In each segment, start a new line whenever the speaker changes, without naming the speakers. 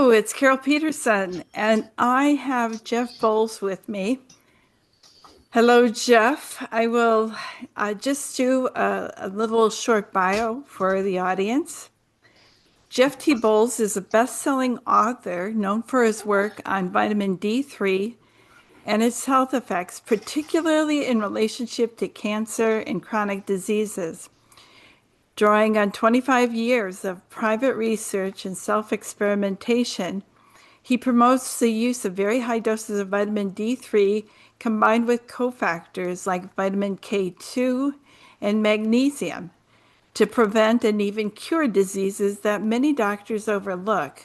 Hello, it's Carol Petersen, and I have Jeff Bowles with me. Hello, Jeff. I will just do a little short bio for the audience. Jeff T. Bowles is a best-selling author known for his work on vitamin D3 and its health effects, particularly in relationship to cancer and chronic diseases. Drawing on 25 years of private research and self-experimentation, he promotes the use of very high doses of vitamin D3 combined with cofactors like vitamin K2 and magnesium to prevent and even cure diseases that many doctors overlook.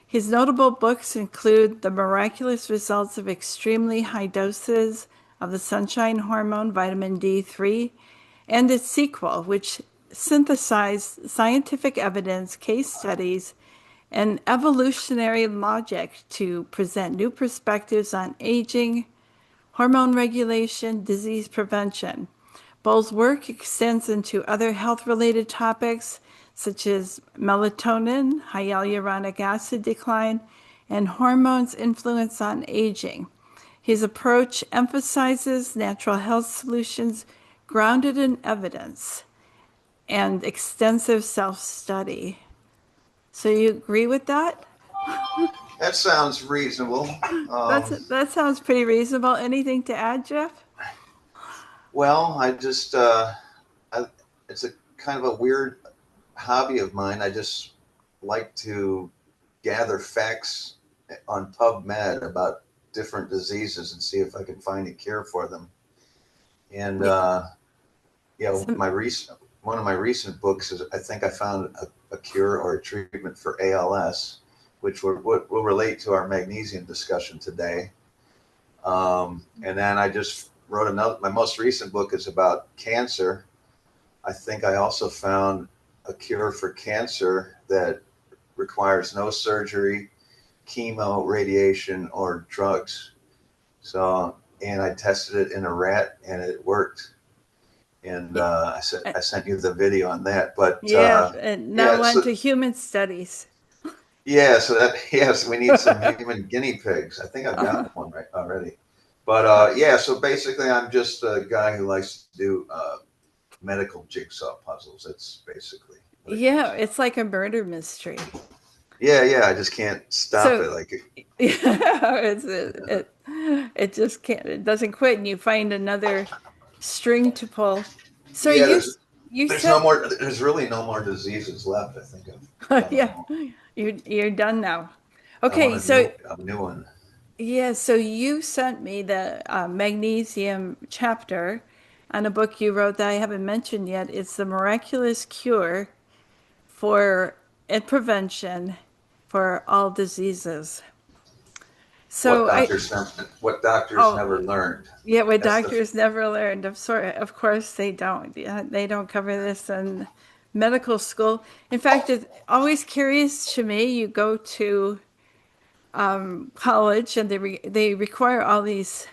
His notable books include The Miraculous Results of Extremely High Doses of the Sunshine Hormone, vitamin D3, and its sequel, which synthesized scientific evidence, case studies, and evolutionary logic to present new perspectives on aging, hormone regulation, disease prevention. Bowles' work extends into other health-related topics such as melatonin, hyaluronic acid decline, and hormones' influence on aging. His approach emphasizes natural health solutions grounded in evidence and extensive self-study. So you agree with that?
That sounds reasonable.
That sounds pretty reasonable. Anything to add, Jeff?
Well, it's a kind of a weird hobby of mine. I just like to gather facts on PubMed about different diseases and see if I can find a cure for them. And
Yeah.
my recent one of my recent books is I think I found a cure or a treatment for ALS, which will relate to our magnesium discussion today. And then I just wrote another. My most recent book is about cancer. I think I also found a cure for cancer that requires no surgery, chemo, radiation, or drugs. So, and I tested it in a rat, and it worked. And I sent you the video on that. But
Yeah, and now
yeah,
on
so
to human studies.
yeah, so that yes, we need some human guinea pigs. I think I've got one right already. But yeah, so basically, I'm just a guy who likes to do medical jigsaw puzzles. That's basically what it
Yeah,
comes down
it's like a murder mystery.
to. Yeah, yeah, I just can't stop
So
it. Like,
yeah,
yeah.
it just can't, it doesn't quit, and you find another string to pull. So
Yeah,
you
there's no
said
more. There's really no more diseases left. I think I've done them
yeah,
all.
you're done now.
I want
Okay, so
a new one.
yeah, so you sent me the magnesium chapter on a book you wrote that I haven't mentioned yet. It's The Miraculous Cure for and Prevention for All Diseases. So I,
What doctors
oh,
never learned.
yeah, what
That's the
doctors never learned. Of course they don't. Yeah, they don't cover this in medical school. In fact, it's always curious to me. You go to college and they require all these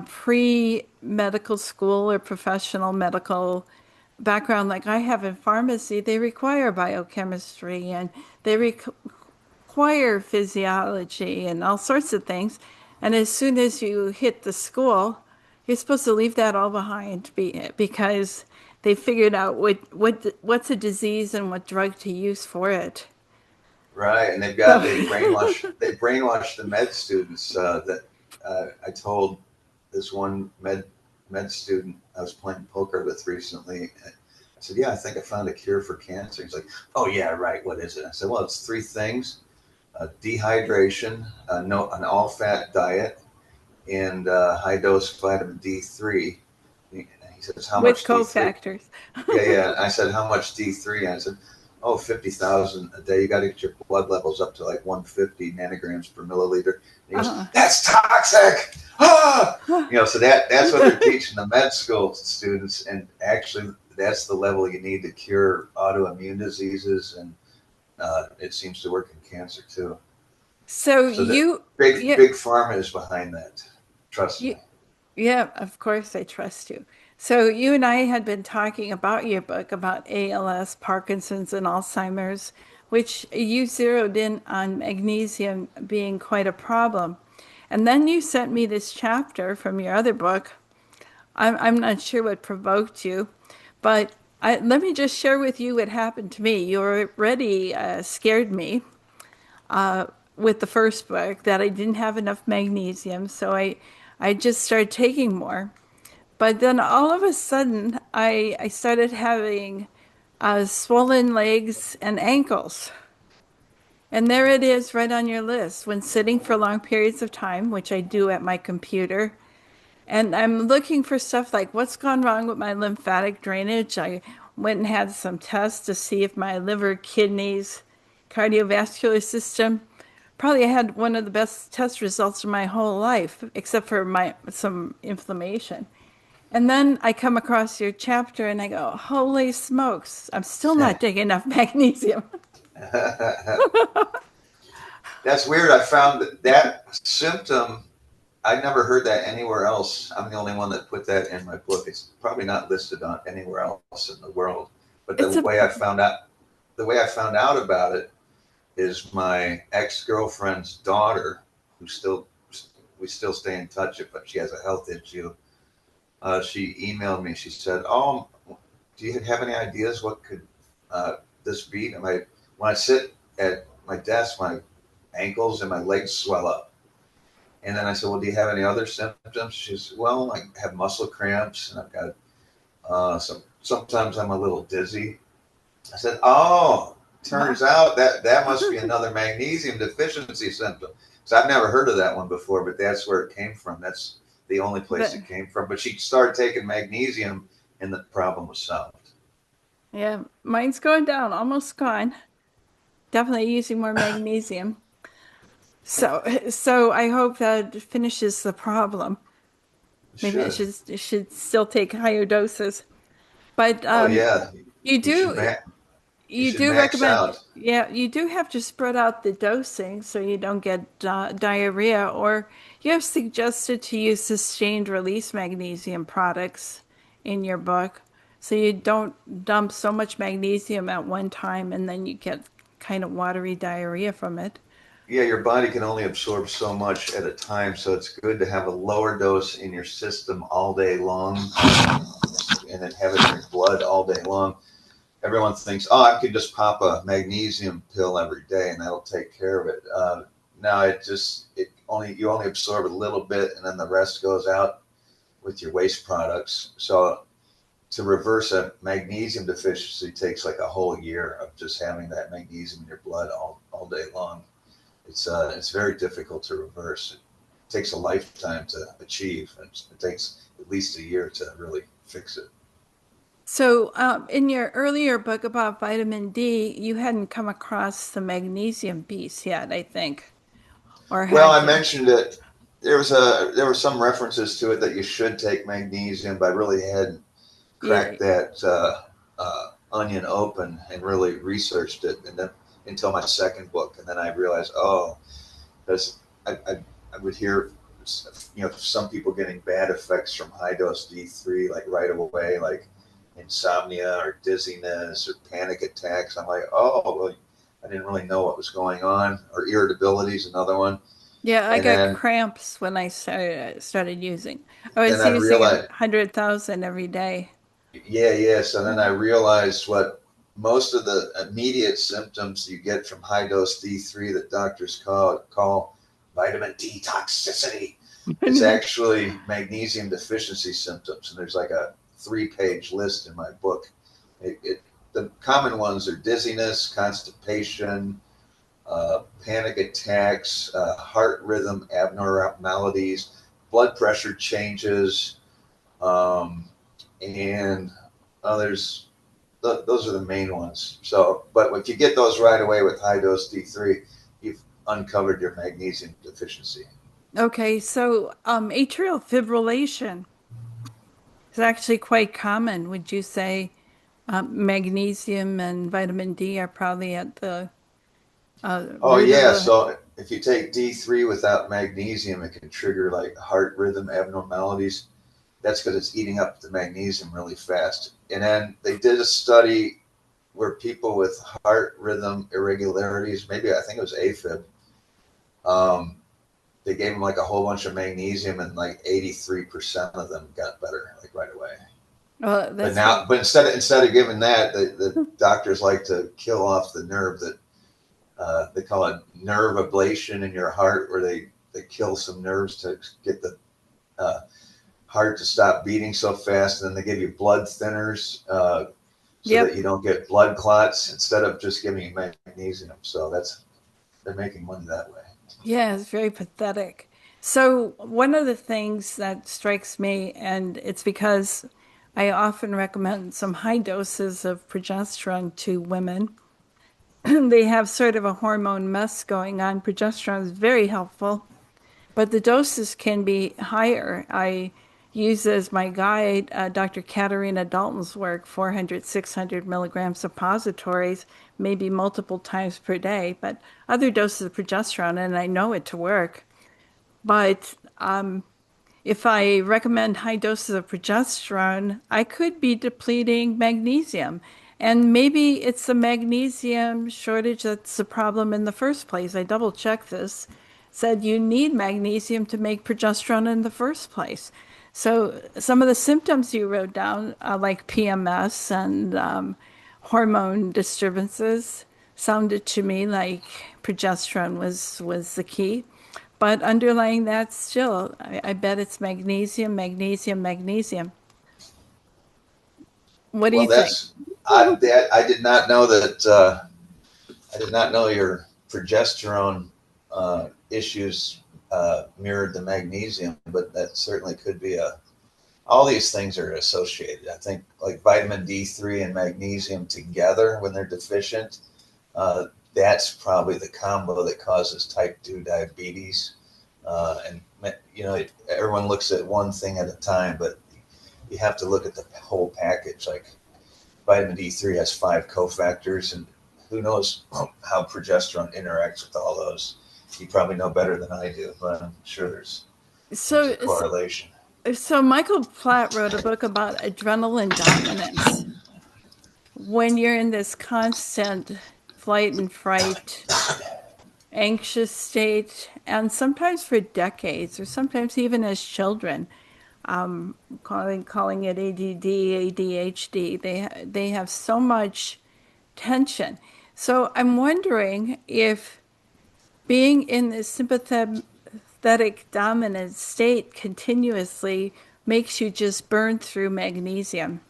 pre-medical school or professional medical background like I have in pharmacy. They require biochemistry and they require physiology and all sorts of things. And as soon as you hit the school, you're supposed to leave that all behind because they figured out what's a disease and what drug to use for it.
right, and
So,
they brainwash the med students. That I told this one med student I was playing poker with recently. I said, "Yeah, I think I found a cure for cancer." He's like, "Oh yeah, right. What is it?" I said, "Well, it's three things: dehydration, no, an all-fat diet, and high dose vitamin D3." He says, "How
with
much D3?"
cofactors.
Yeah, yeah. I said, "How much D3?" I said, "Oh, 50,000 a day. You got to get your blood levels up to like 150 nanograms per milliliter." And he goes,
Uh,
"That's toxic." Ah! So that's what they're teaching the med school students, and actually, that's the level you need to cure autoimmune diseases, and it seems to work in cancer too.
so
So the
you, yeah,
big pharma is behind that. Trust
you,
me.
yeah, of course I trust you. So you and I had been talking about your book about ALS, Parkinson's, and Alzheimer's which you zeroed in on magnesium being quite a problem. And then you sent me this chapter from your other book. I'm not sure what provoked you, but let me just share with you what happened to me. You already scared me with the first book that I didn't have enough magnesium, so I just started taking more. But then all of a sudden, I started having swollen legs and ankles. And there it is right on your list. When sitting for long periods of time, which I do at my computer, and I'm looking for stuff like what's gone wrong with my lymphatic drainage. I went and had some tests to see if my liver, kidneys, cardiovascular system. Probably had one of the best test results of my whole life, except for some inflammation. And then I come across your chapter and I go, holy smokes, I'm still not taking enough magnesium.
That's weird. I found that symptom. I never heard that anywhere else. I'm the only one that put that in my book. It's probably not listed on anywhere else in the world. But
It's a
the way I found out about it is my ex-girlfriend's daughter, who still we still stay in touch, but she has a health issue. She emailed me. She said, "Oh, do you have any ideas what could this be?" And when I sit at my desk, my ankles and my legs swell up. And then I said, "Well, do you have any other symptoms?" She said, "Well, I have muscle cramps, and I've got sometimes I'm a little dizzy." I said, "Oh, turns out that must be another magnesium deficiency symptom." So I've never heard of that one before, but that's where it came from. That's the only place
but
it came from. But she started taking magnesium, and the problem was solved.
yeah, mine's going down, almost gone. Definitely using more magnesium. So I hope that finishes the problem.
It
Maybe
should.
it should still take higher doses. But
Oh yeah,
you
you should
do
you
you
should
do
max
recommend,
out.
yeah, you do have to spread out the dosing so you don't get diarrhea, or you have suggested to use sustained release magnesium products in your book so you don't dump so much magnesium at one time and then you get kind of watery diarrhea from it.
Yeah, your body can only absorb so much at a time, so it's good to have a lower dose in your system all day long, and then have it in your blood all day long. Everyone thinks, "Oh, I could just pop a magnesium pill every day and that'll take care of it." No, it only you only absorb a little bit, and then the rest goes out with your waste products. So to reverse a magnesium deficiency takes like a whole year of just having that magnesium in your blood all day long. It's very difficult to reverse. It takes a lifetime to achieve. It takes at least a year to really fix it.
So, in your earlier book about vitamin D, you hadn't come across the magnesium piece yet, I think, or
Well,
had
I
you?
mentioned it. There were some references to it that you should take magnesium, but I really hadn't
Yeah.
cracked that onion open and really researched it, and then until my second book, and then I realized, oh, because I would hear, some people getting bad effects from high dose D3 like right away, like insomnia or dizziness or panic attacks. I'm like, oh, well, I didn't really know what was going on. Or irritability is another one.
Yeah, I
And
got
then
cramps when I started using. I
then
was
I
using a
realized,
100,000 every day.
yeah, yeah. So then I realized what most of the immediate symptoms you get from high dose D3 that doctors call vitamin D toxicity is actually magnesium deficiency symptoms. And there's like a 3-page list in my book. The common ones are dizziness, constipation, panic attacks, heart rhythm abnormalities, blood pressure changes, um, and others. Those are the main ones. So, but if you get those right away with high dose D3, you've uncovered your magnesium deficiency.
Okay, so atrial fibrillation is actually quite common. Would you say magnesium and vitamin D are probably at the
Oh
root of
yeah,
the?
so if you take D3 without magnesium, it can trigger like heart rhythm abnormalities. That's because it's eating up the magnesium really fast. And then they did a study were people with heart rhythm irregularities. Maybe I think it was AFib. Um, they gave them like a whole bunch of magnesium, and like 83% of them got better like right away.
Well,
But
that's
now,
very,
but instead of giving that, the doctors like to kill off the nerve that they call it nerve ablation in your heart, where they kill some nerves to get the uh, heart to stop beating so fast, and then they give you blood thinners so that
yep.
you don't get blood clots instead of just giving you magnesium. So they're making money that way.
Yeah, it's very pathetic. So, one of the things that strikes me, and it's because I often recommend some high doses of progesterone to women. They have sort of a hormone mess going on. Progesterone is very helpful, but the doses can be higher. I use as my guide Dr. Katerina Dalton's work, 400, 600 milligrams suppositories, maybe multiple times per day, but other doses of progesterone, and I know it to work. But if I recommend high doses of progesterone, I could be depleting magnesium. And maybe it's the magnesium shortage that's the problem in the first place. I double checked this, said you need magnesium to make progesterone in the first place. So some of the symptoms you wrote down, like PMS and hormone disturbances, sounded to me like progesterone was the key. But underlying that still, I bet it's magnesium, magnesium, magnesium. What do you
Well,
think?
I did not know that. I did not know your progesterone issues mirrored the magnesium, but that certainly could be a. All these things are associated. I think like vitamin D3 and magnesium together when they're deficient, that's probably the combo that causes type 2 diabetes. And everyone looks at one thing at a time, but you have to look at the whole package. Like vitamin D3 has 5 cofactors, and who knows how progesterone interacts with all those. You probably know better than I do, but I'm sure there's a
So,
correlation.
so Michael Platt wrote a book about adrenaline dominance. When you're in this constant flight and fright, anxious state, and sometimes for decades, or sometimes even as children, calling it ADD, ADHD. They have so much tension. So I'm wondering if being in this sympathetic dominant state continuously makes you just burn through magnesium.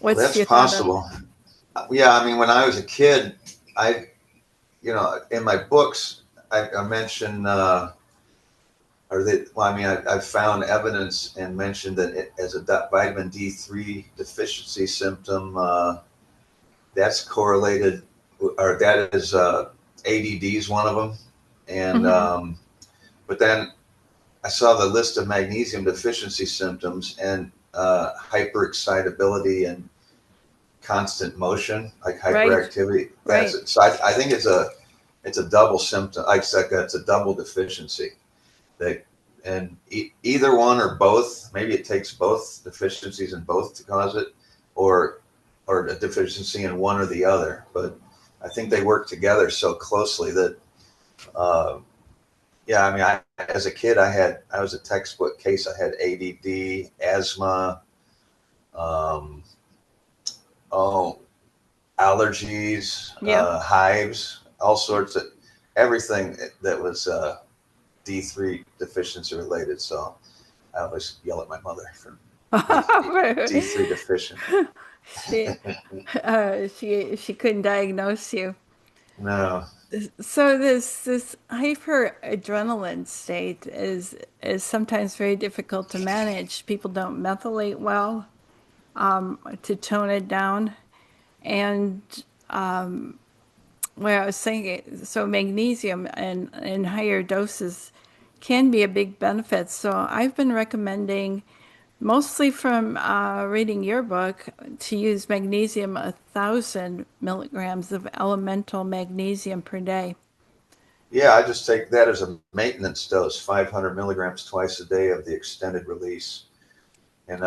Well,
What's
that's
your thought on
possible. Yeah, I mean, when I was a kid, in my books, I mentioned, well, I mean, I've found evidence and mentioned that as a vitamin D3 deficiency symptom, that's correlated, or that is ADD is one of them. And,
that?
but then I saw the list of magnesium deficiency symptoms and hyperexcitability and constant motion, like
Right,
hyperactivity.
right.
So I think it's a double symptom. Like it's a double deficiency. That and either one or both. Maybe it takes both deficiencies in both to cause it, or a deficiency in one or the other. But I think they work together so closely that. Uh, yeah, I mean, as a kid, I was a textbook case. I had ADD, asthma, um, oh, allergies,
Yep.
hives, all sorts of everything that was D3 deficiency related. So I always yell at my mother for being D3 deficient.
she she couldn't diagnose you.
No.
So this hyper adrenaline state is sometimes very difficult to manage. People don't methylate well to tone it down. And where I was saying, so magnesium in higher doses can be a big benefit. So I've been recommending, mostly from reading your book, to use magnesium 1,000 milligrams of elemental magnesium per day.
Yeah, I just take that as a maintenance dose, 500 milligrams twice a day of the extended release. And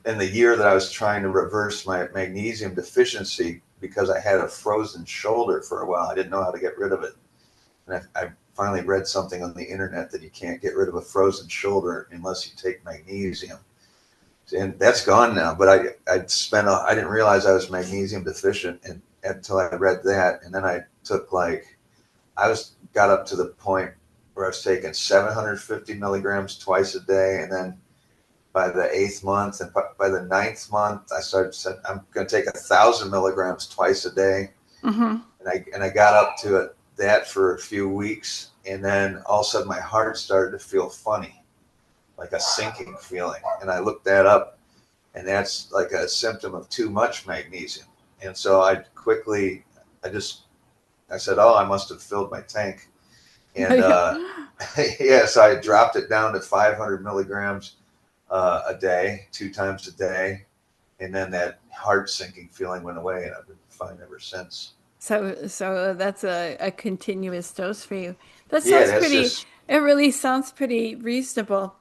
in the year that I was trying to reverse my magnesium deficiency, because I had a frozen shoulder for a while. I didn't know how to get rid of it. And I finally read something on the internet that you can't get rid of a frozen shoulder unless you take magnesium. And that's gone now. But I didn't realize I was magnesium deficient until I read that. And then I took got up to the point where I was taking 750 milligrams twice a day. And then by the 8th month and by the 9th month, I said, I'm going to take 1,000 milligrams twice a day.
Mm-hmm.
And I got up to that for a few weeks. And then all of a sudden my heart started to feel funny, like a sinking feeling. And I looked that up, and that's like a symptom of too much magnesium. And so I said, oh, I must have filled my tank. And so I dropped it down to 500 milligrams a day, 2 times a day. And then that heart sinking feeling went away, and I've been fine ever since.
So that's a continuous dose for you. That
Yeah,
sounds
that's
pretty,
just
it really sounds pretty reasonable.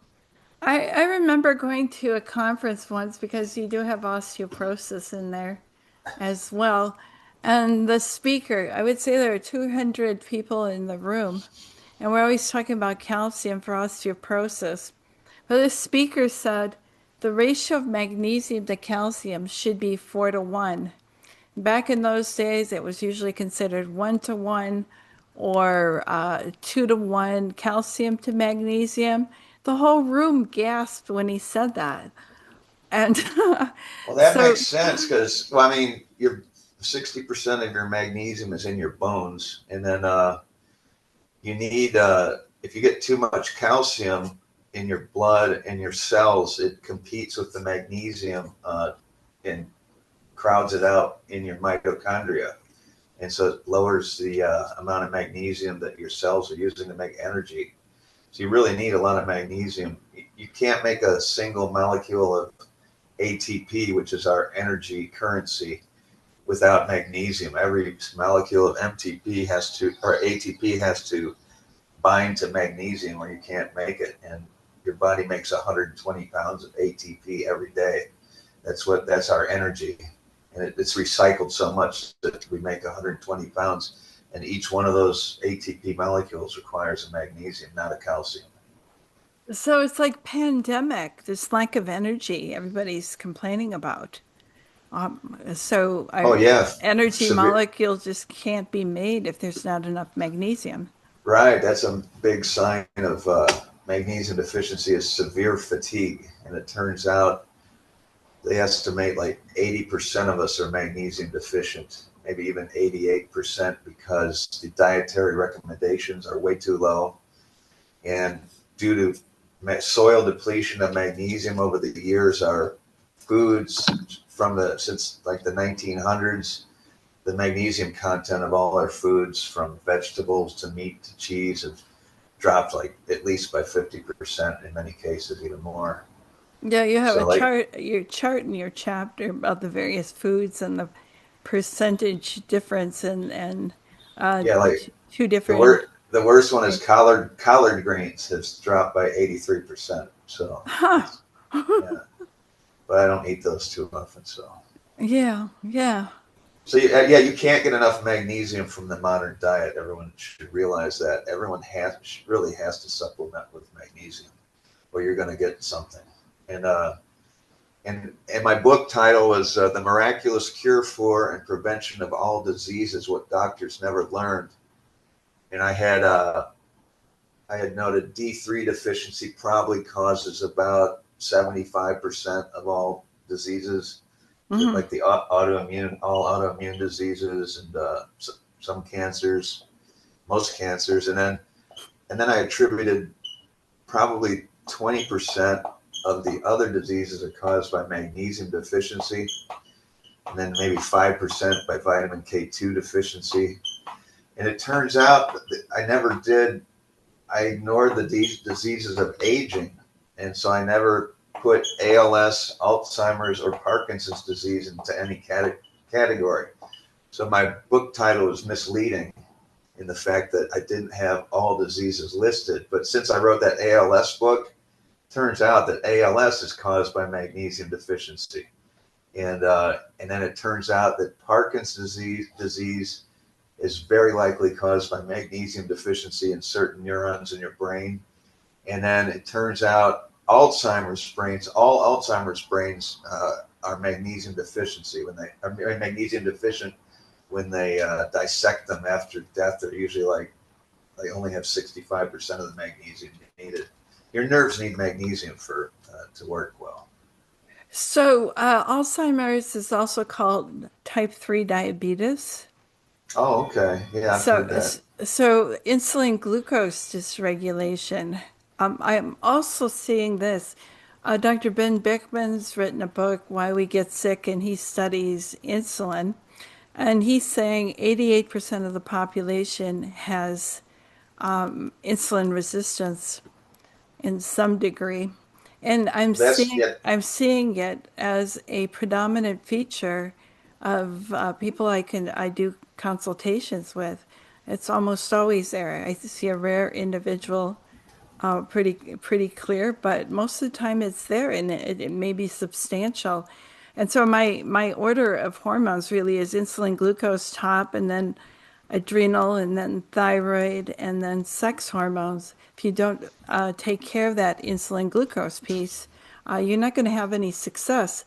I remember going to a conference once because you do have osteoporosis in there as well. And the speaker, I would say there are 200 people in the room, and we're always talking about calcium for osteoporosis. But the speaker said the ratio of magnesium to calcium should be 4 to 1. Back in those days, it was usually considered 1 to 1 or 2 to 1 calcium to magnesium. The whole room gasped when he said that. And
well, that
so,
makes sense because, well, I mean, your 60% of your magnesium is in your bones, and then you need if you get too much calcium in your blood and your cells, it competes with the magnesium and crowds it out in your mitochondria, and so it lowers the amount of magnesium that your cells are using to make energy. So you really need a lot of magnesium. You can't make a single molecule of ATP, which is our energy currency, without magnesium. Every molecule of ATP has to bind to magnesium, or you can't make it. And your body makes 120 pounds of ATP every day. That's our energy. And it's recycled so much that we make 120 pounds. And each one of those ATP molecules requires a magnesium, not a calcium.
so it's like pandemic, this lack of energy everybody's complaining about. So
Oh
our
yeah,
energy
severe.
molecules just can't be made if there's not enough magnesium.
Right, that's a big sign of magnesium deficiency is severe fatigue, and it turns out they estimate like 80% of us are magnesium deficient, maybe even 88%, because the dietary recommendations are way too low. And due to soil depletion of magnesium over the years, our foods since like the 1900s, the magnesium content of all our foods, from vegetables to meat to cheese, have dropped like at least by 50%, in many cases even more.
Yeah, you have a
So like,
chart, your chart in your chapter about the various foods and the percentage difference and
yeah, like
two different.
the worst one is collard greens has dropped by 83%. So
Huh.
it's, yeah, but I don't eat those too often.
Yeah, yeah.
Yeah, you can't get enough magnesium from the modern diet. Everyone should realize that. Everyone really has to supplement with magnesium, or you're going to get something. And and my book title was "The Miraculous Cure for and Prevention of All Diseases: What Doctors Never Learned." And I had noted D3 deficiency probably causes about 75% of all diseases,
Hmm.
like all autoimmune diseases, and some cancers, most cancers. And then I attributed probably 20% of the other diseases are caused by magnesium deficiency, and then maybe 5% by vitamin K2 deficiency. And it turns out that I ignored the diseases of aging. And so I never put ALS, Alzheimer's, or Parkinson's disease into any category. So my book title was misleading in the fact that I didn't have all diseases listed. But since I wrote that ALS book, turns out that ALS is caused by magnesium deficiency. And then it turns out that Parkinson's disease is very likely caused by magnesium deficiency in certain neurons in your brain. And then it turns out all Alzheimer's brains are magnesium deficiency when they are magnesium deficient when they dissect them after death. They're usually like they only have 65% of the magnesium needed. Your nerves need magnesium for to work well.
So, Alzheimer's is also called type 3 diabetes.
Oh, okay. Yeah, I've
So,
heard that.
so insulin glucose dysregulation. I am also seeing this. Dr. Ben Bickman's written a book, Why We Get Sick, and he studies insulin. And he's saying 88% of the population has insulin resistance in some degree. And
That's yeah.
I'm seeing it as a predominant feature of people I do consultations with. It's almost always there. I see a rare individual, pretty clear, but most of the time it's there, and it may be substantial. And so my order of hormones really is insulin glucose top, and then adrenal, and then thyroid, and then sex hormones. If you don't take care of that insulin glucose piece, you're not going to have any success.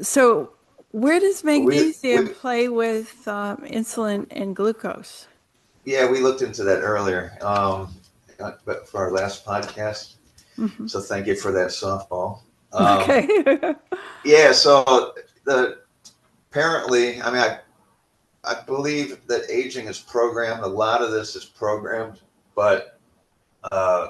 So, where does
We
magnesium play with insulin and glucose?
yeah, we looked into that earlier, but for our last podcast.
Hmm.
So thank you for that softball.
Okay.
Yeah, so the apparently, I mean, I believe that aging is programmed. A lot of this is programmed, but uh,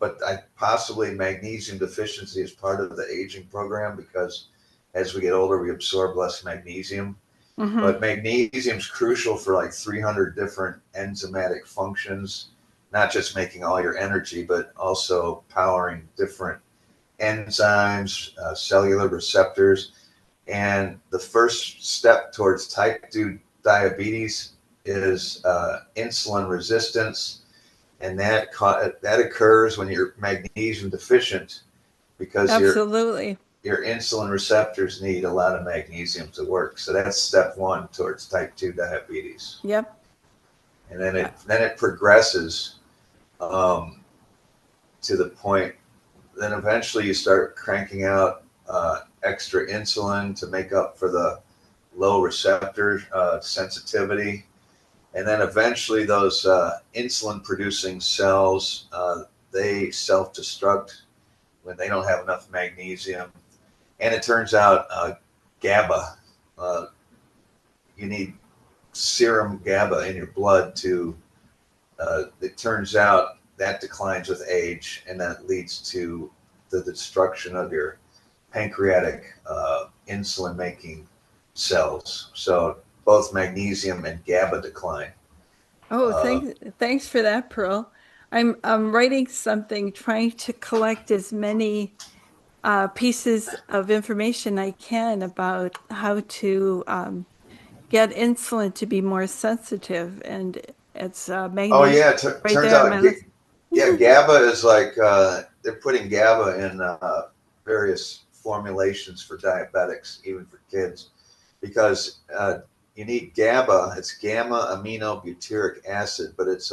I possibly magnesium deficiency is part of the aging program because as we get older, we absorb less magnesium.
Hmm.
But magnesium is crucial for like 300 different enzymatic functions, not just making all your energy, but also powering different enzymes, cellular receptors. And the first step towards type 2 diabetes is insulin resistance. And that occurs when you're magnesium deficient because
Absolutely.
your insulin receptors need a lot of magnesium to work. So that's step one towards type 2 diabetes.
Yep.
And then it progresses um, to the point. Then eventually you start cranking out extra insulin to make up for the low receptor sensitivity. And then eventually those insulin producing cells, they self-destruct when they don't have enough magnesium. And it turns out GABA, uh, you need serum GABA in your blood it turns out that declines with age, and that leads to the destruction of your pancreatic insulin making cells. So both magnesium and GABA decline.
Oh,
Uh,
thanks for that, Pearl. I'm writing something, trying to collect as many pieces of information I can about how to get insulin to be more sensitive, and it's
oh
magnesium
yeah,
right
turns
there on
out
my list.
yeah, GABA is like they're putting GABA in various formulations for diabetics, even for kids, because you need GABA. It's gamma aminobutyric acid, but it's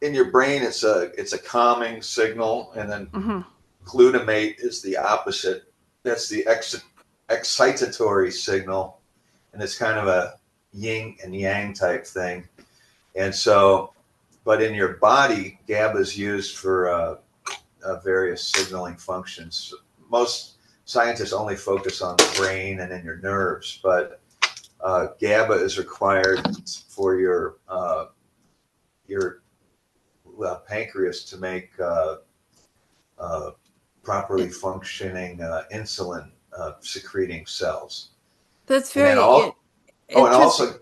in your brain. It's a calming signal, and then
Hmm.
glutamate is the opposite. That's the excitatory signal, and it's kind of a yin and yang type thing. And so, but in your body, GABA is used for various signaling functions. Most scientists only focus on the brain and in your nerves, but GABA is required for your pancreas to make uh, properly functioning insulin secreting cells.
That's
And then
very
and
interesting.
also,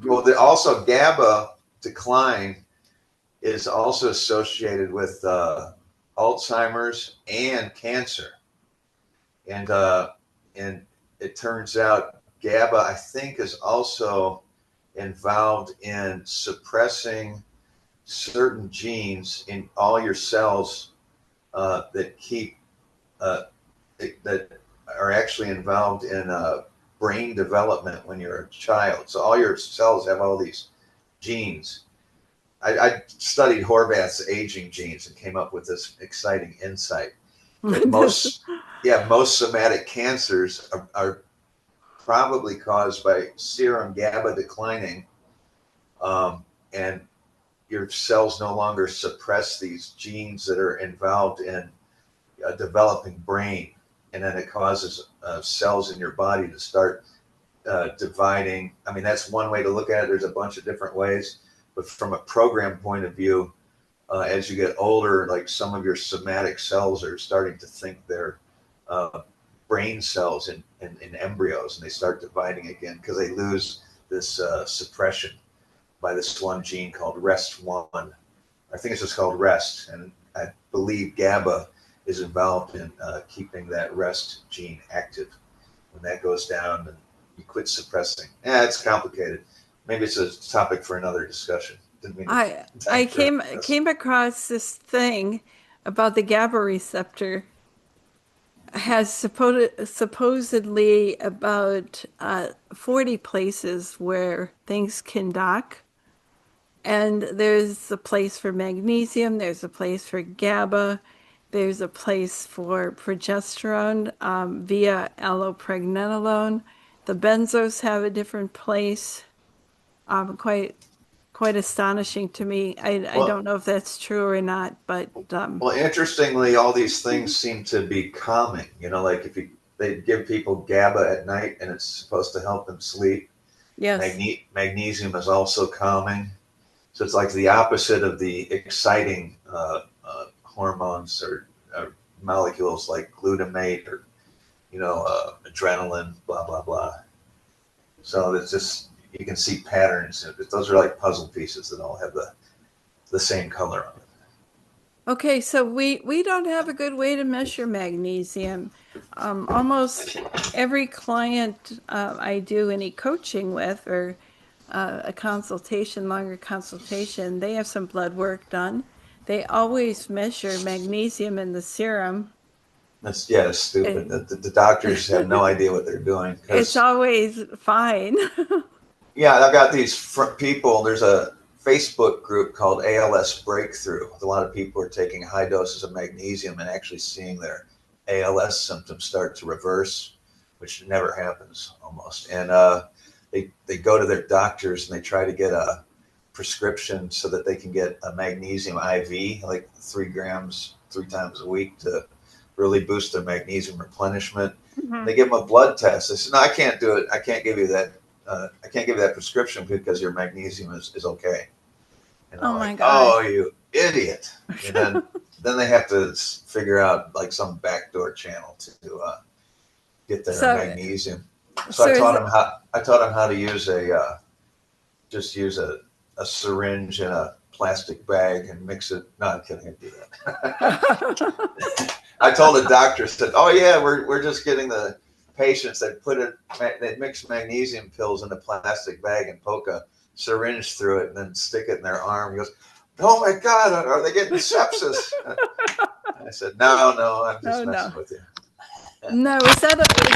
well, also GABA decline is also associated with Alzheimer's and cancer. And and it turns out GABA, I think, is also involved in suppressing certain genes in all your cells that keep that are actually involved in brain development when you're a child. So all your cells have all these genes. I studied Horvath's aging genes and came up with this exciting insight that
This-
most somatic cancers are probably caused by serum GABA declining, and your cells no longer suppress these genes that are involved in a developing brain, and then it causes cells in your body to start dividing. I mean, that's one way to look at it. There's a bunch of different ways, but from a program point of view, as you get older, like some of your somatic cells are starting to think they're brain cells in embryos, and they start dividing again because they lose this suppression by this one gene called REST1. I think it's just called REST, and I believe GABA is involved in keeping that REST gene active. When that goes down, then you quit suppressing. Yeah, it's complicated. Maybe it's a topic for another discussion. Didn't mean
I
to
I
digress.
came across this thing about the GABA receptor has supposedly about 40 places where things can dock. And there's a place for magnesium, there's a place for GABA, there's a place for progesterone via allopregnanolone. The benzos have a different place. Quite astonishing to me. I
Well,
don't know if that's true or not, but
well, interestingly, all these things seem to be calming. You know, like if you they give people GABA at night and it's supposed to help them sleep.
yes.
Magnesium is also calming. So it's like the opposite of the exciting hormones or molecules like glutamate or adrenaline, blah blah blah. So it's just you can see patterns. Those are like puzzle pieces that all have the same color on it.
Okay, so we don't have a good way to measure magnesium. Almost every client I do any coaching with or a consultation, longer consultation, they have some blood work done. They always measure magnesium in the serum.
That's stupid.
It,
The doctors have no idea what they're doing
it's
because
always fine.
yeah, I've got these people. There's a Facebook group called ALS Breakthrough. A lot of people are taking high doses of magnesium and actually seeing their ALS symptoms start to reverse, which never happens almost. And they go to their doctors and they try to get a prescription so that they can get a magnesium IV, like 3 grams 3 times a week to really boost their magnesium replenishment. And
Mhm.
they give them a blood test. They said, "No, I can't do it. I can't give you that. I can't give you that prescription because your magnesium is okay." And I'm
Oh my
like, "Oh,
gosh.
you idiot!" And then they have to figure out like some backdoor channel to get their
So
magnesium. So
so is it,
I taught him how to use just use a syringe in a plastic bag and mix it. No, I'm kidding. I do that. I told the doctor, said, "Oh yeah, we're just getting the patients that they mix magnesium pills in a plastic bag and poke a syringe through it and then stick it in their arm." He goes, "Oh my God, are they getting sepsis?" I said, "No, I'm just
no,
messing
no.
with you."
No, is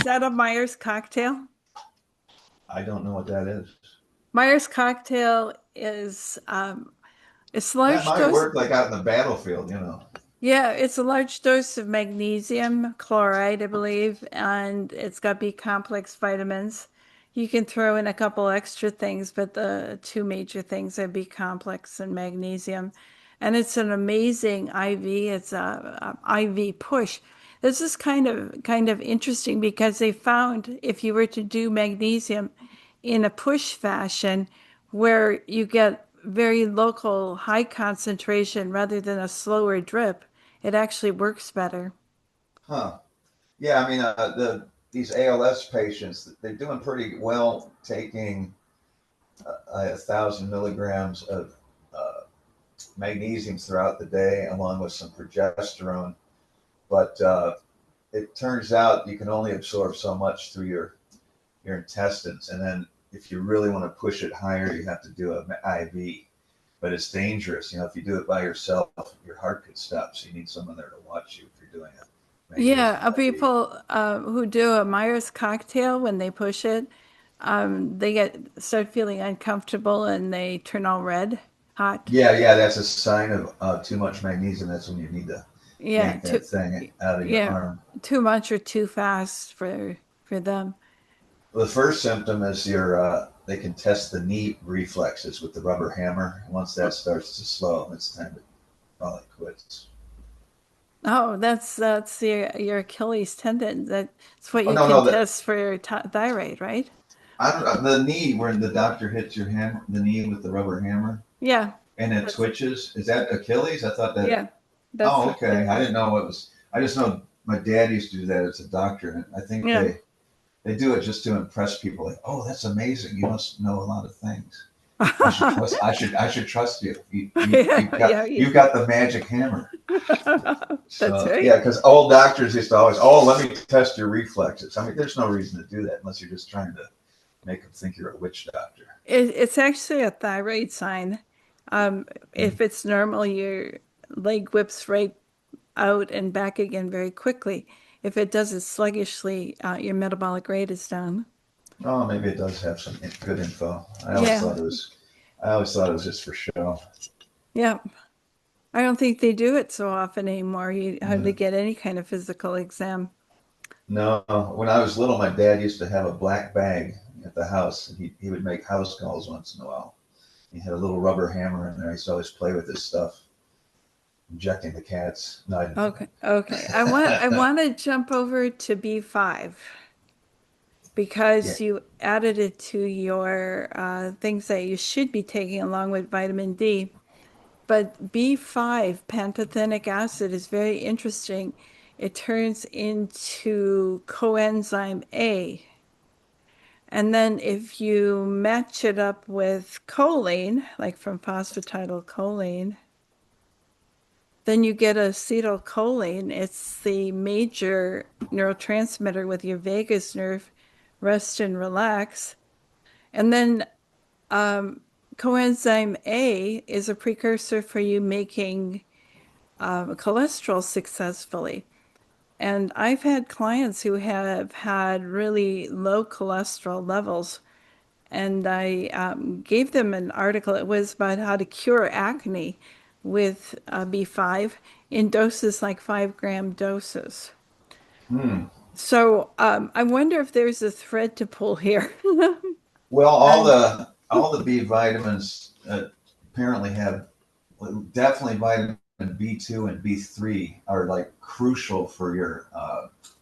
that a Myers cocktail?
I don't know what that is.
Myers cocktail is it's
That
large
might
dose.
work like out in the battlefield, you know.
Yeah, it's a large dose of magnesium chloride, I believe, and it's got B complex vitamins. You can throw in a couple extra things, but the two major things are B complex and magnesium. And it's an amazing IV. It's a IV push. This is kind of interesting because they found if you were to do magnesium in a push fashion where you get very local high concentration rather than a slower drip, it actually works better.
Huh. Yeah, I mean, these ALS patients, they're doing pretty well taking 1,000 milligrams of uh, magnesium throughout the day, along with some progesterone. But it turns out you can only absorb so much through your intestines, and then if you really want to push it higher, you have to do an IV. but it's dangerous. You know, if you do it by yourself, your heart could stop. So you need someone there to watch you if you're doing it.
Yeah,
Magnesium IV.
people who do a Myers cocktail when they push it, they start feeling uncomfortable and they turn all red, hot.
Yeah, that's a sign of too much magnesium. That's when you need to
Yeah,
yank that thing out of your
yeah,
arm.
too much or too fast for them.
Well, the first symptom is they can test the knee reflexes with the rubber hammer. Once that starts to slow, it's time to call it quits.
Oh, that's your Achilles tendon. That's what
Oh
you
no,
can
no,
test for your thyroid, right?
I don't, the knee where the doctor hits your hammer, the knee with the rubber hammer,
Yeah,
and it
that's
twitches. Is that Achilles? I thought that.
yeah, that's
Oh, okay. I
Achilles.
didn't know it was. I just know my dad used to do that as a doctor, and I think
Yeah.
they do it just to impress people. Like, oh, that's amazing. You must know a lot of things. I should trust. I should trust you.
Yeah,
You've got the magic hammer.
that's
So
right.
yeah, because old doctors used to always, oh, let me test your reflexes. I mean, there's no reason to do that unless you're just trying to make them think you're a witch doctor.
It's actually a thyroid sign.
Mm.
If it's normal, your leg whips right out and back again very quickly. If it does it sluggishly, your metabolic rate is down.
Oh, maybe it does have some good info.
Yeah,
I always thought it was just for show.
yeah. I don't think they do it so often anymore. You hardly
Mm.
get any kind of physical exam.
No, when I was little, my dad used to have a black bag at the house, and he would make house calls once in a while. He had a little rubber hammer in there. I used to always play with this stuff, injecting the cats. No, I didn't do
Okay, okay. I want to jump over to B5
that.
because you added it to your things that you should be taking along with vitamin D. But B5, pantothenic acid, is very interesting. It turns into coenzyme A. And then if you match it up with choline, like from phosphatidylcholine, then you get acetylcholine. It's the major neurotransmitter with your vagus nerve, rest and relax. And then coenzyme A is a precursor for you making cholesterol successfully. And I've had clients who have had really low cholesterol levels, and I gave them an article. It was about how to cure acne with B5 in doses like 5 gram doses.
Hmm.
So I wonder if there's a thread to pull here.
Well,
And
all the B vitamins apparently have definitely vitamin B2 and B3 are like crucial for your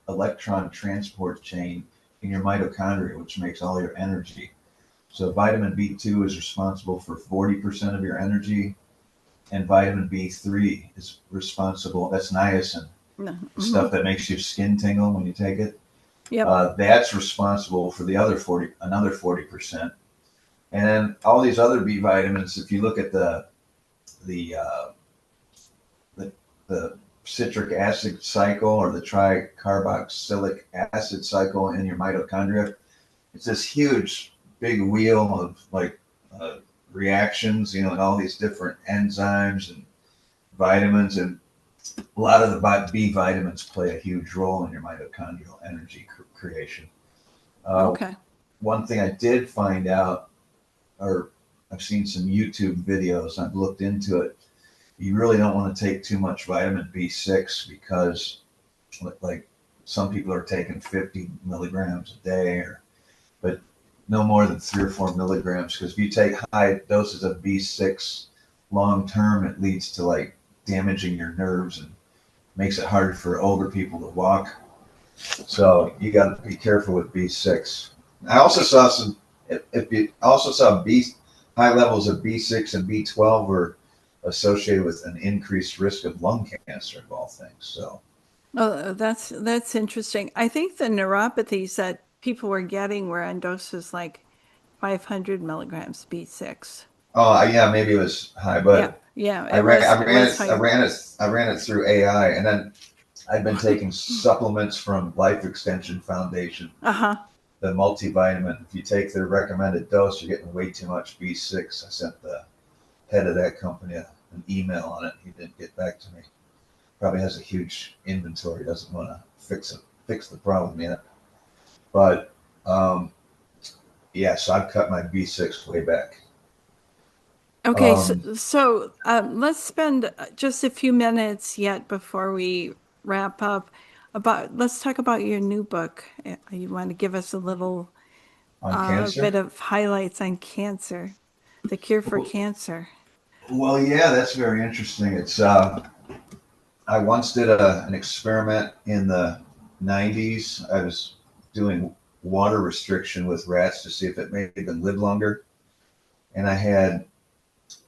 electron transport chain in your mitochondria, which makes all your energy. So vitamin B2 is responsible for 40% of your energy, and vitamin B3 is responsible. That's niacin, the
mhm.
stuff that makes your skin tingle when you take it.
Yep.
That's responsible for the other 40%. And then all these other B vitamins, if you look at the uh, the, the citric acid cycle or the tricarboxylic acid cycle in your mitochondria, it's this huge big wheel of like uh, reactions, and all these different enzymes and vitamins, and a lot of the B vitamins play a huge role in your mitochondrial energy creation. Uh,
Okay.
One thing I did find out, or I've seen some YouTube videos, I've looked into it. You really don't want to take too much vitamin B6 because, like, some people are taking 50 milligrams a day, but no more than 3 or 4 milligrams. Because if you take high doses of B6 long term, it leads to like damaging your nerves and makes it harder for older people to walk. So you got to be careful with B6. I also saw some. If you also saw high levels of B6 and B12 were associated with an increased risk of lung cancer of all things. So,
Oh, that's interesting. I think the neuropathies that people were getting were on doses like 500 milligrams B6.
oh yeah, maybe it was high,
Yeah,
but
yeah, it was higher.
I ran it through AI, and then I've been taking supplements from Life Extension Foundation,
Uh-huh.
the multivitamin. If you take their recommended dose, you're getting way too much B6. I sent head of that company an email on it. He didn't get back to me. Probably has a huge inventory, doesn't want to fix the problem yet. But yeah, so I've cut my B6 way back.
Okay, let's spend just a few minutes yet before we wrap up let's talk about your new book. You want to give us a little
On
bit
cancer.
of highlights on cancer, the cure for cancer.
Well, yeah, that's very interesting. It's I once did an experiment in the 90s. I was doing water restriction with rats to see if it made them live longer, and I had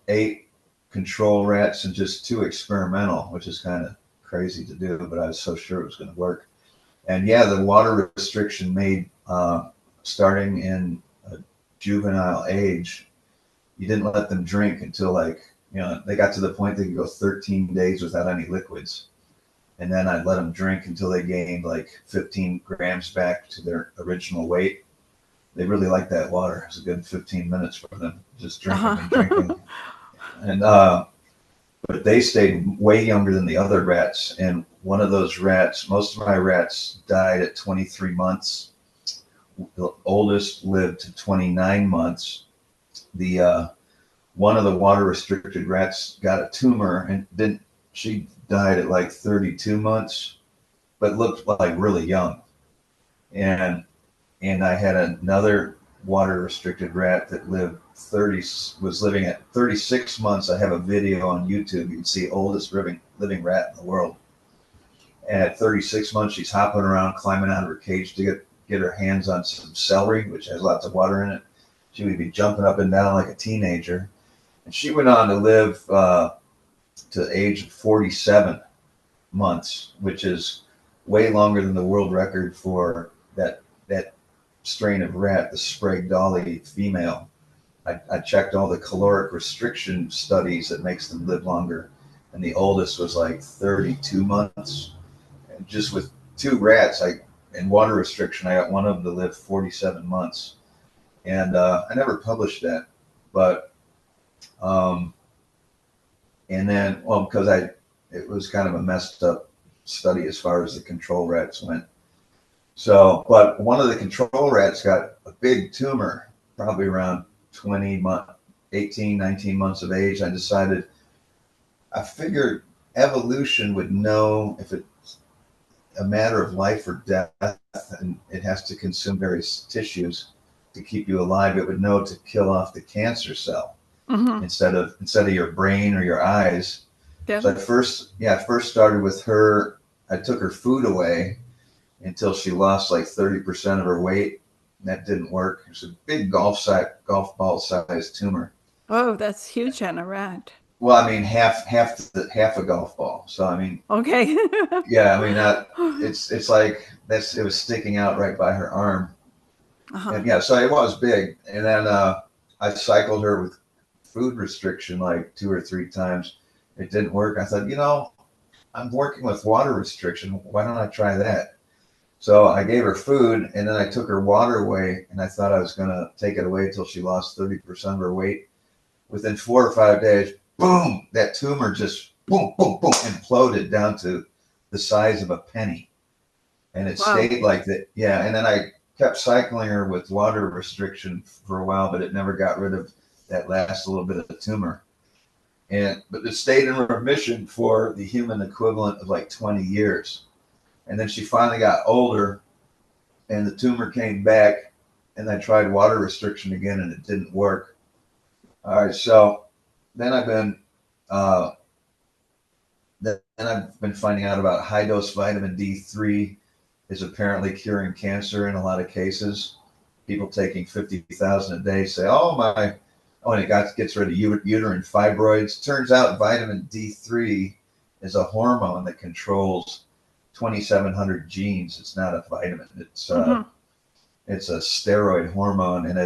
8 control rats and just 2 experimental, which is kind of crazy to do, but I was so sure it was going to work. And yeah, the water restriction made starting in a juvenile age, you didn't let them drink until like, they got to the point they could go 13 days without any liquids. And then I'd let them drink until they gained like 15 grams back to their original weight. They really liked that water. It was a good 15 minutes for them, just drinking and
Uh-huh.
drinking. And but they stayed way younger than the other rats. And one of those rats, most of my rats died at 23 months. The oldest lived to 29 months. The one of the water restricted rats got a tumor and didn't. She died at like 32 months, but looked like really young. And I had another water restricted rat that was living at 36 months. I have a video on YouTube. You can see oldest living rat in the world. And at 36 months, she's hopping around, climbing out of her cage to get her hands on some celery, which has lots of water in it. She would be jumping up and down like a teenager. And she went on to live to the age of 47 months, which is way longer than the world record for that strain of rat, the Sprague Dawley female. I checked all the caloric restriction studies that makes them live longer, and the oldest was like 32 months. And just with 2 rats, in water restriction, I got one of them to live 47 months, and I never published that, but and then because it was kind of a messed up study as far as the control rats went. So, but one of the control rats got a big tumor, probably around 20 months, 18, 19 months of age. I figured evolution would know if it's a matter of life or death and it has to consume various tissues to keep you alive. It would know to kill off the cancer cell
Hmm.
instead of your brain or your eyes. So
Yep.
I first started with her. I took her food away until she lost like 30% of her weight. And that didn't work. It's a big golf ball sized tumor.
Oh, that's huge on a rat.
Well, I mean, half a golf ball. So I mean,
Okay.
yeah, I mean that it's like it was sticking out right by her arm,
Uh-huh.
and yeah, so it was big. And then I cycled her with food restriction like 2 or 3 times. It didn't work. I thought, I'm working with water restriction. Why don't I try that? So I gave her food, and then I took her water away, and I thought I was going to take it away until she lost 30% of her weight. Within 4 or 5 days, boom, that tumor just boom, boom, boom, imploded down to the size of a penny. And it
Wow.
stayed like that. Yeah. And then I kept cycling her with water restriction for a while, but it never got rid of that last little bit of the tumor. But it stayed in remission for the human equivalent of like 20 years. And then she finally got older and the tumor came back, and I tried water restriction again and it didn't work. All right. So then uh, I've been finding out about high dose vitamin D3 is apparently curing cancer in a lot of cases. People taking 50,000 a day say, and it gets rid of uterine fibroids. Turns out vitamin D3 is a hormone that controls 2,700 genes. It's not a vitamin.
Hmm.
It's a steroid hormone, and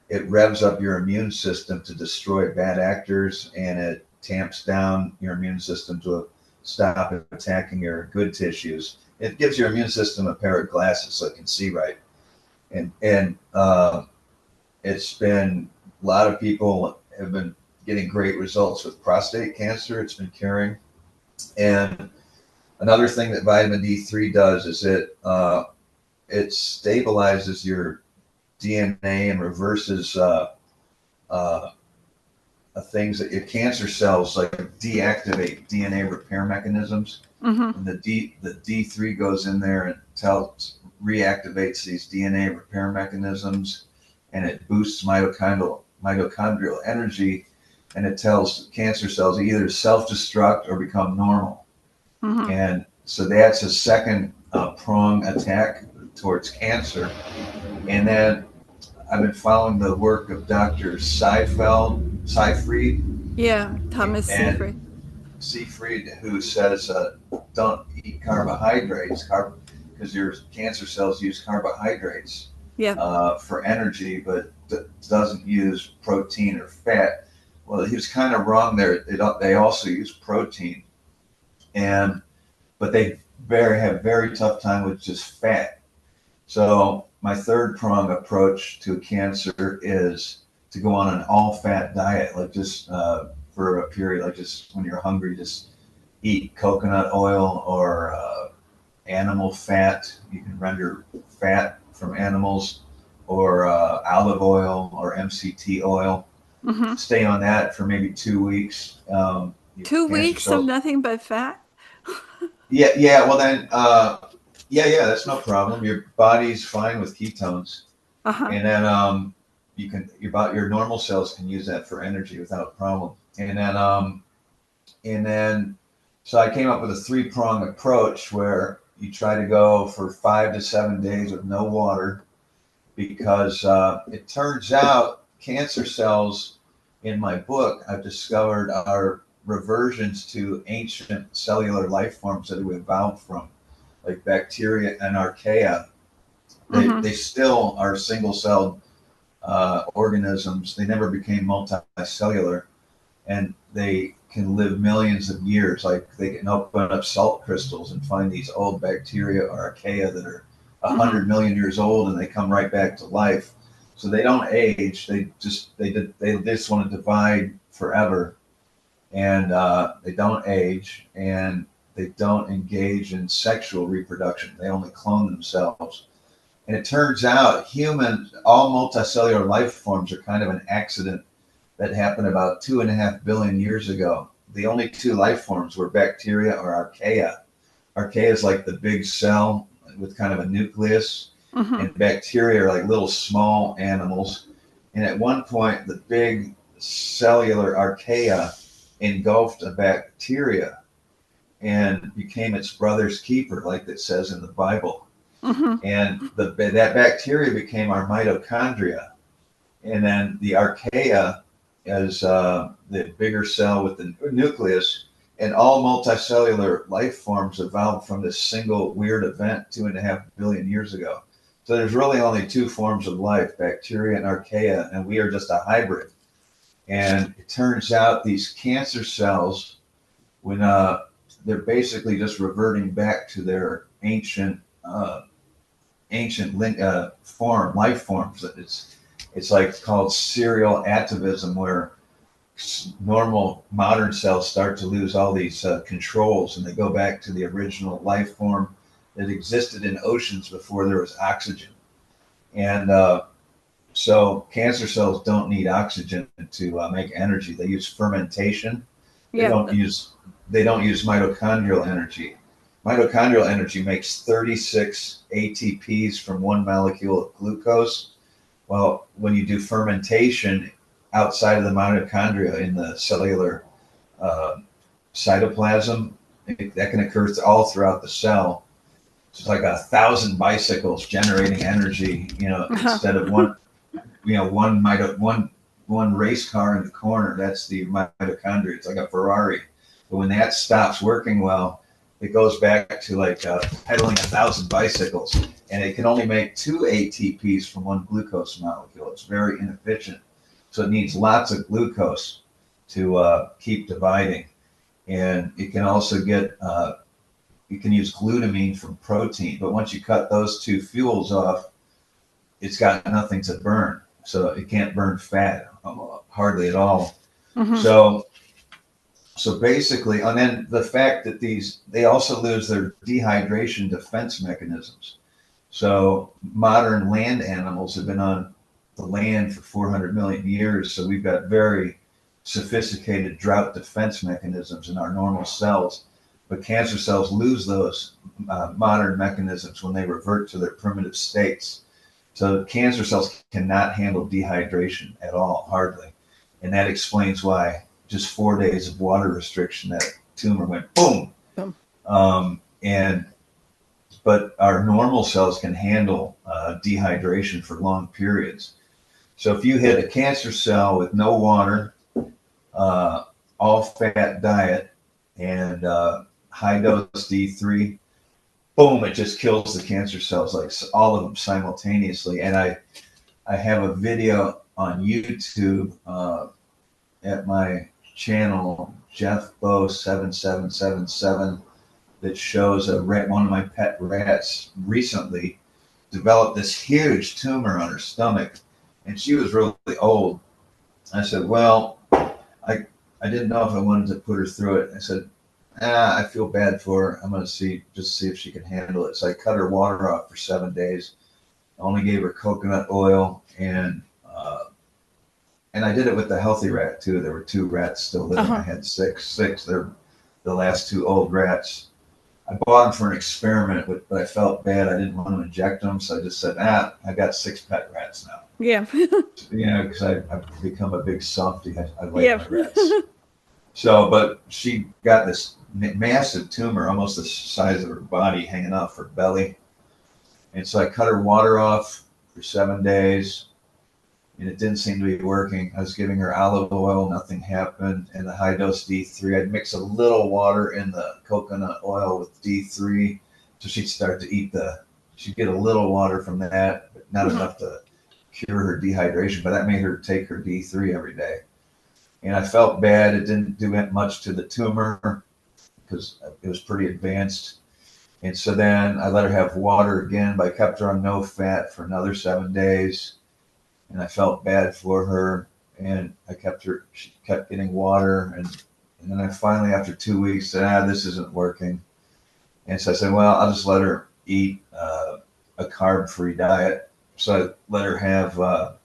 it revs up your immune system to destroy bad actors, and it tamps down your immune system to stop attacking your good tissues. It gives your immune system a pair of glasses so it can see right. And it's been a lot of people have been getting great results with prostate cancer. It's been curing. And another thing that vitamin D3 does is it stabilizes your DNA and reverses things that your cancer cells like deactivate DNA repair mechanisms.
Mm-hmm.
And the D3 goes in there and reactivates these DNA repair mechanisms, and it boosts mitochondrial energy, and it tells cancer cells either self-destruct or become normal.
Mm-hmm.
And so that's a second prong attack towards cancer. And then I've been following the work of Dr. Seyfried,
Yeah, Thomas
and
Seyfried.
Seyfried, who says don't eat carbohydrates, because your cancer cells use carbohydrates
Yeah.
for energy, but doesn't use protein or fat. Well, he was kind of wrong there. They also use protein, but they have very tough time with just fat. So my third prong approach to cancer is to go on an all-fat diet, like just for a period, like just when you're hungry, just eat coconut oil or animal fat. You can render fat from animals, or olive oil or MCT oil.
Mm-hmm.
Stay on that for maybe 2 weeks. Your
Two
cancer
weeks of
cells.
nothing but fat?
Yeah, yeah. Well, then, yeah. That's no problem. Your body's fine with ketones,
Uh-huh.
and then you can your normal cells can use that for energy without problem. And then so I came up with a three-prong approach where you try to go for 5 to 7 days with no water, because it turns out cancer cells in my book I've discovered are reversions to ancient cellular life forms that we evolved from, like bacteria and archaea.
Mm-hmm.
They still are single-celled organisms. They never became multicellular, and they can live millions of years. Like they can open up salt crystals and find these old bacteria or archaea that are
Mm-hmm.
100 million years old, and they come right back to life. So they don't age. They just want to divide forever, and they don't age, and they don't engage in sexual reproduction. They only clone themselves. And it turns out all multicellular life forms are kind of an accident that happened about 2.5 billion years ago. The only two life forms were bacteria or archaea. Archaea is like the big cell with kind of a nucleus,
Mm-hmm.
and bacteria are like little small animals. And at one point, the big cellular archaea engulfed a bacteria and became its brother's keeper, like it says in the Bible.
Mm-hmm.
And that bacteria became our mitochondria. And then the archaea is the bigger cell with the nucleus. And all multicellular life forms evolved from this single weird event 2.5 billion years ago. So there's really only two forms of life, bacteria and archaea, and we are just a hybrid. And it turns out these cancer cells, when they're basically just reverting back to their ancient life forms. It's like called serial atavism, where normal modern cells start to lose all these controls, and they go back to the original life form that existed in oceans before there was oxygen. And so cancer cells don't need oxygen to make energy. They use fermentation. They
Yeah.
don't use they don't use mitochondrial energy. Mitochondrial energy makes 36 ATPs from one molecule of glucose. Well, when you do fermentation outside of the mitochondria in the cellular uh, cytoplasm, that can occur all throughout the cell. So it's like 1,000 bicycles generating energy,
Uh-huh.
instead of one race car in the corner. That's the mitochondria. It's like a Ferrari. But when that stops working well, it goes back to like pedaling 1,000 bicycles, and it can only make 2 ATPs from one glucose molecule. It's very inefficient. So it needs lots of glucose to keep dividing. And it can also you can use glutamine from protein. But once you cut those two fuels off, it's got nothing to burn. So it can't burn fat. hardly at all.
Hmm.
So basically, and then the fact that they also lose their dehydration defense mechanisms. So modern land animals have been on the land for 400 million years. So we've got very sophisticated drought defense mechanisms in our normal cells. But cancer cells lose those modern mechanisms when they revert to their primitive states. So cancer cells cannot handle dehydration at all, hardly. And that explains why just 4 days of water restriction, that tumor went boom. And but our normal cells can handle dehydration for long periods. So if you hit a cancer cell with no water, uh, all fat diet, and high dose D3, boom, it just kills the cancer cells, like all of them simultaneously. And I have a video on YouTube at my channel, Jeff Bow 7777, that shows one of my pet rats recently developed this huge tumor on her stomach, and she was really old. I said, well, I didn't know if I wanted to put her through it. I said, I feel bad for her. I'm going to just see if she can handle it. So I cut her water off for 7 days. I only gave her coconut oil, and I did it with the healthy rat too. There were 2 rats still living. I had six. They're the last 2 old rats. I bought them for an experiment, but I felt bad. I didn't want to inject them, so I just said, I got 6 pet rats now.
Yeah.
Because I've become a big softie. I like my rats. So, but she got this massive tumor, almost the size of her body, hanging off her belly. And so I cut her water off for 7 days, and it didn't seem to be working. I was giving her olive oil, nothing happened. And the high dose D3, I'd mix a little water in the coconut oil with D3, so she'd get a little water from that, but not enough to cure her dehydration. But that made her take her D3 every day. And I felt bad. It didn't do much to the tumor because it was pretty advanced. And so then I let her have water again, but I kept her on no fat for another 7 days. And I felt bad for her, and she kept getting water. And then I finally, after 2 weeks, said, this isn't working. And so I said, well, I'll just let her eat a carb-free diet. So I let her have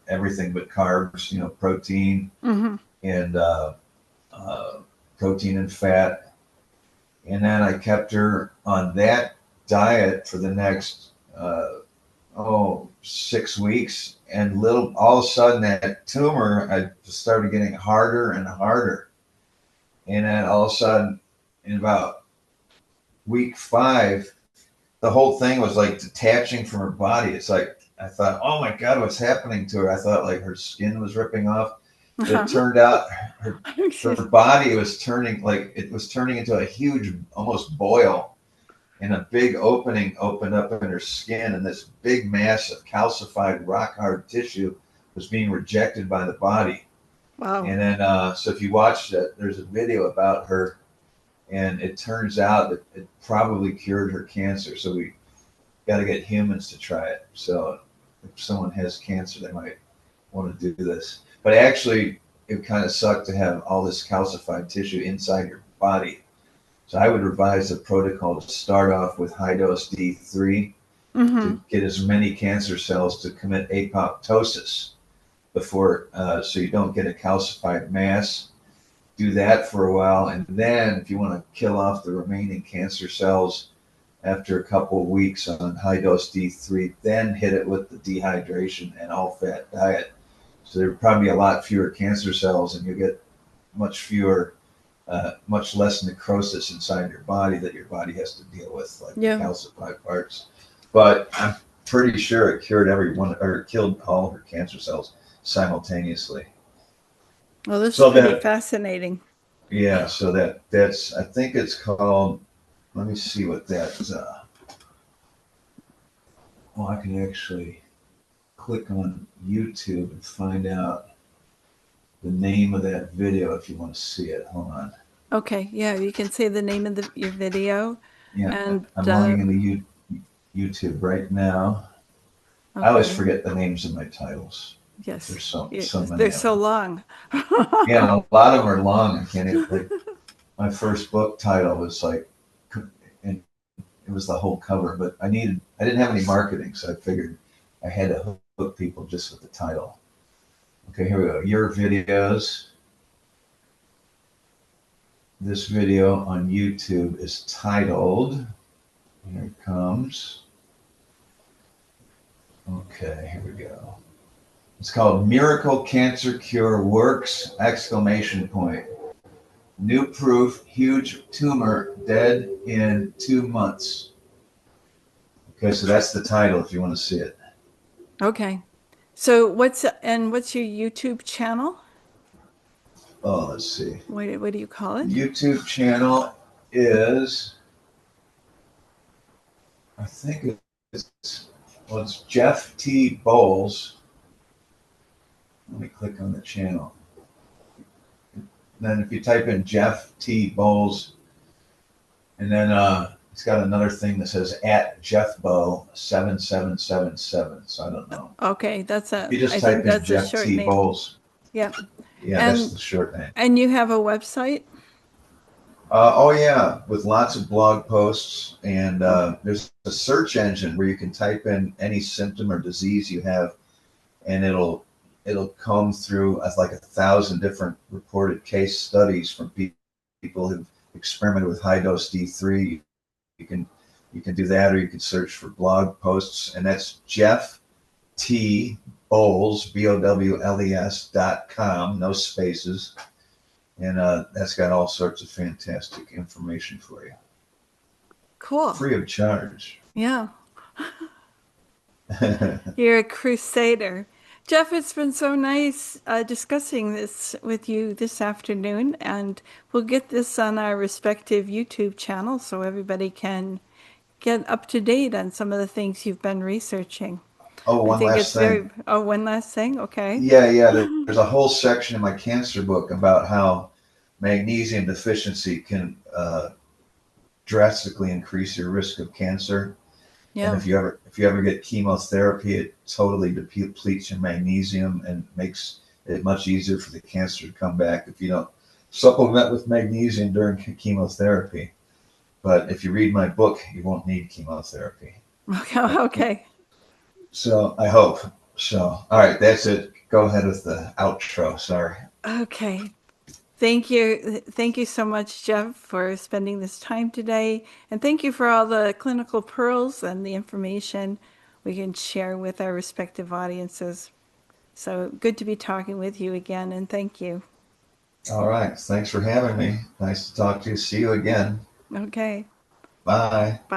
everything but carbs, protein and protein and fat. And then I kept her on that diet for the next 6 weeks, and all of a sudden that tumor, I started getting harder and harder. And then all of a sudden, in about week 5, the whole thing was like detaching from her body. It's like, I thought, oh my God, what's happening to her? I thought like her skin was ripping off. But it turned out her body was turning into a huge, almost boil, and a big opening opened up in her skin, and this big mass of calcified rock hard tissue was being rejected by the body.
Wow.
And then, so if you watch that, there's a video about her, and it turns out that it probably cured her cancer. So we got to get humans to try it. So if someone has cancer, they might want to do this. But actually, it kind of sucked to have all this calcified tissue inside your body. So I would revise the protocol to start off with high dose D3 to get as many cancer cells to commit apoptosis before, so you don't get a calcified mass. Do that for a while, and then if you want to kill off the remaining cancer cells after a couple of weeks on high dose D3, then hit it with the dehydration and all fat diet. So there'd probably be a lot fewer cancer cells, and you get much less necrosis inside your body that your body has to deal with, like the calcified parts. But I'm pretty sure it cured killed all of her cancer cells simultaneously.
Well, this is pretty fascinating.
Yeah, so that's I think it's called. Let me see what that's. I can actually click on YouTube and find out the name of that video if you want to see it. Hold on.
Okay, yeah, you can say the name of your video.
Yeah, and I'm logging into YouTube right now. Okay. I always forget the names of my titles.
Yes.
There's so
They're
many of
so
them.
long.
Yeah, and a lot of them are long. I can't even, like, my first book title was like, and it was the whole cover, but I didn't have any marketing, so I figured I had to hook people just with the title. Okay, here we go. Your videos. This video on YouTube is titled, here it comes. Okay, here we go. It's called Miracle Cancer Cure Works! Exclamation point. New proof, huge tumor dead in 2 months. Okay, so that's the title if you want to see it.
Okay. So what's your YouTube channel?
Oh, let's see.
What do you call
The
it?
YouTube channel is, I think it's, well, it's Jeff T. Bowles. Let me click on the channel. Then if you type in Jeff T. Bowles, and then it's got another thing that says at Jeff Bow 7777. So I don't know.
Okay,
If you just
I think
type in
that's a
Jeff
short
T.
name.
Bowles,
Yeah.
yeah, that's
And
the short name.
and you have a website?
Oh yeah, with lots of blog posts, and
Oh,
there's a search engine where you can type in any symptom or disease you have, and it'll comb through like 1,000 different reported case studies from people who've experimented with high dose D3. You can you can do that, or you can search for blog posts, and that's Jeff T Bowles BOWLES.com, no spaces, and that's got all sorts of fantastic information for you,
cool.
free of charge.
Yeah. You're a crusader. Jeff, it's been so nice discussing this with you this afternoon, and we'll get this on our respective YouTube channels so everybody can get up to date on some of the things you've been researching.
Oh,
I
one
think
last
it's
thing.
oh, one last thing. Okay.
Yeah, there's a whole section in my cancer book about how magnesium deficiency can drastically increase your risk of cancer. And
Yeah.
if you ever get chemotherapy, it totally depletes your magnesium and makes it much easier for the cancer to come back if you don't supplement with magnesium during chemotherapy. But if you read my book, you won't need chemotherapy.
Okay.
Uh,
Okay.
So I hope. So, all right, that's it. Go ahead with the outro. Sorry.
Okay. Thank you. Thank you so much, Jeff, for spending this time today. And thank you for all the clinical pearls and the information we can share with our respective audiences. So good to be talking with you again, and thank you.
All right. Thanks for having me. Nice to talk to you. See you again.
Okay.
Bye.
Bye.